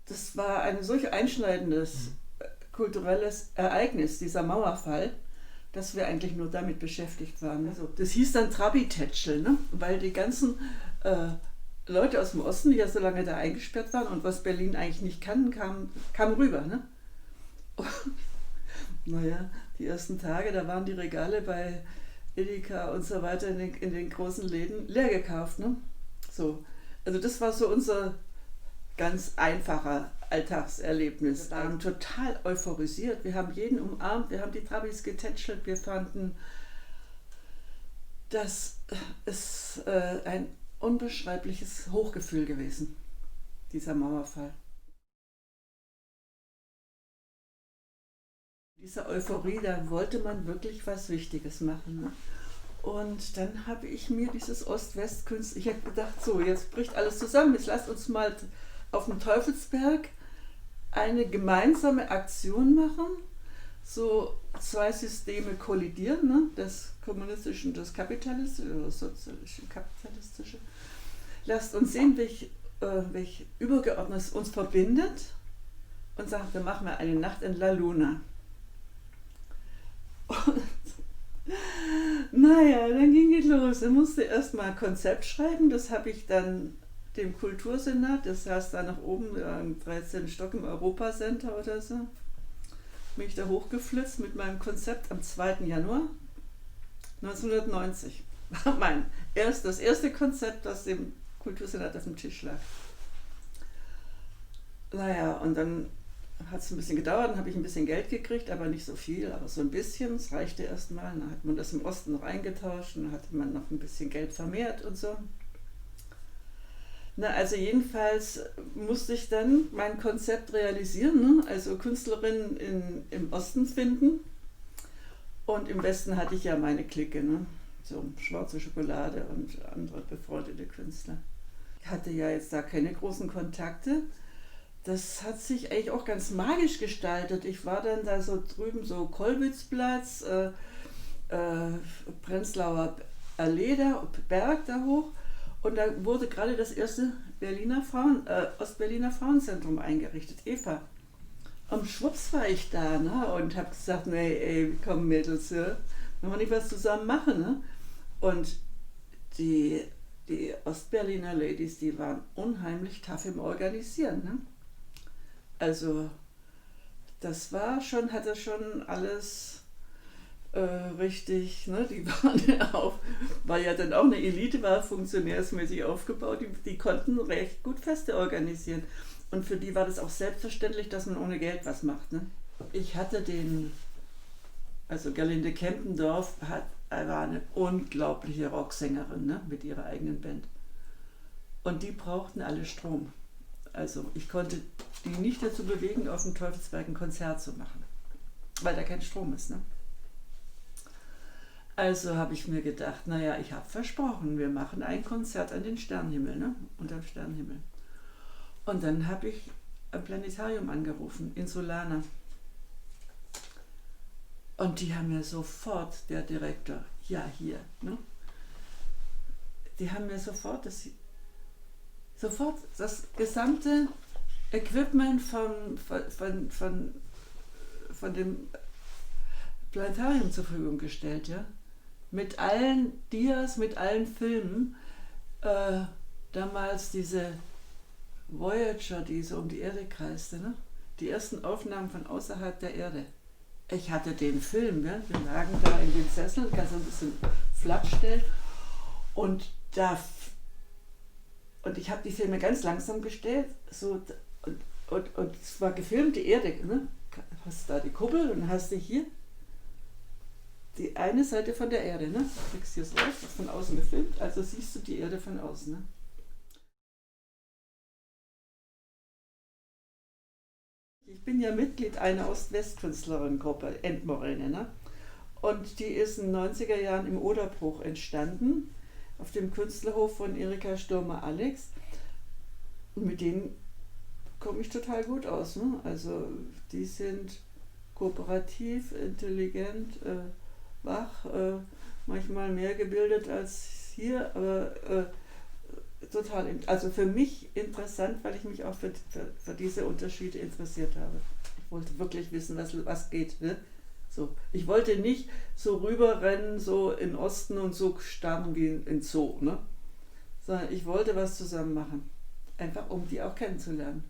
das war ein solch einschneidendes kulturelles Ereignis, dieser Mauerfall, dass wir eigentlich nur damit beschäftigt waren. Also, das hieß dann Trabi-Tätschel, ne? Weil die ganzen Leute aus dem Osten, die ja so lange da eingesperrt waren und was Berlin eigentlich nicht kann, kamen rüber. Ne? Naja, die ersten Tage, da waren die Regale bei Edeka und so weiter in den großen Läden leer gekauft. Ne? So. Also das war so unser ganz einfacher Alltagserlebnis. Wir waren total euphorisiert, wir haben jeden umarmt, wir haben die Trabis getätschelt, wir fanden, das ist ein unbeschreibliches Hochgefühl gewesen, dieser Mauerfall. Diese Euphorie, da wollte man wirklich was Wichtiges machen. Ne? Und dann habe ich mir dieses Ost-West-Künstler, ich habe gedacht, so, jetzt bricht alles zusammen, jetzt lasst uns mal auf dem Teufelsberg eine gemeinsame Aktion machen, so zwei Systeme kollidieren, ne? Das kommunistische und das kapitalistische oder sozialistische, kapitalistische. Lasst uns sehen, welch Übergeordnetes uns verbindet und sagt, dann machen wir eine Nacht in La Luna. Und naja, dann ging es los. Ich musste erstmal ein Konzept schreiben, das habe ich dann dem Kultursenat, das saß da nach oben im 13. Stock im Europacenter oder so, bin ich da hochgeflitzt mit meinem Konzept am 2. Januar 1990. War das erste Konzept, das dem Kultursenat auf dem Tisch lag. Naja, und dann hat es ein bisschen gedauert, dann habe ich ein bisschen Geld gekriegt, aber nicht so viel, aber so ein bisschen, es reichte erstmal. Dann hat man das im Osten noch eingetauscht und dann hatte man noch ein bisschen Geld vermehrt und so. Na, also jedenfalls musste ich dann mein Konzept realisieren, ne? Also Künstlerinnen im Osten finden und im Westen hatte ich ja meine Clique, ne? So Schwarze Schokolade und andere befreundete Künstler. Ich hatte ja jetzt da keine großen Kontakte. Das hat sich eigentlich auch ganz magisch gestaltet. Ich war dann da so drüben, so Kollwitzplatz, Prenzlauer Allee, da, Berg da hoch. Und da wurde gerade das erste Ostberliner Frauenzentrum eingerichtet, Eva. Und schwupps war ich da, ne? Und habe gesagt, nee, ey, komm Mädels, ja? Wollen wir nicht was zusammen machen, ne? Und die Ostberliner Ladies, die waren unheimlich tough im Organisieren, ne? Also das hatte schon alles richtig, ne? Die waren ja auch, war ja dann auch eine Elite, war funktionärsmäßig aufgebaut, die konnten recht gut Feste organisieren. Und für die war das auch selbstverständlich, dass man ohne Geld was macht. Ne? Ich hatte also Gerlinde Kempendorf war eine unglaubliche Rocksängerin, ne? Mit ihrer eigenen Band. Und die brauchten alle Strom. Also ich konnte die nicht dazu bewegen, auf dem Teufelsberg ein Konzert zu machen, weil da kein Strom ist. Ne? Also habe ich mir gedacht, naja, ich habe versprochen, wir machen ein Konzert an den Sternenhimmel, ne? Unterm Sternenhimmel. Und dann habe ich am Planetarium angerufen, in Solana. Und die haben mir sofort, der Direktor, ja hier, ne? Die haben mir sofort das gesamte Equipment von dem Planetarium zur Verfügung gestellt, ja? Mit allen Dias, mit allen Filmen. Damals diese Voyager, die so um die Erde kreiste, ne? Die ersten Aufnahmen von außerhalb der Erde. Ich hatte den Film, ja? Wir lagen da in den Sesseln, kannst du ein bisschen flatt stellen. Und ich habe die Filme ganz langsam gestellt, so, und es war gefilmt, die Erde, ne? Hast da die Kuppel und hast du hier die eine Seite von der Erde, ne? Du kriegst hier so von außen gefilmt, also siehst du die Erde von außen, ne? Ich bin ja Mitglied einer Ost-West-Künstlerinnengruppe, Endmoräne, ne? Und die ist in den 90er Jahren im Oderbruch entstanden, auf dem Künstlerhof von Erika Stürmer-Alex. Und mit denen komme ich total gut aus, ne? Also die sind kooperativ, intelligent, wach, manchmal mehr gebildet als hier, aber total, also für mich interessant, weil ich mich auch für diese Unterschiede interessiert habe. Ich wollte wirklich wissen, was geht. Ne? So, ich wollte nicht so rüberrennen, so in Osten und so starren wie in Zoo, ne? Sondern ich wollte was zusammen machen. Einfach um die auch kennenzulernen.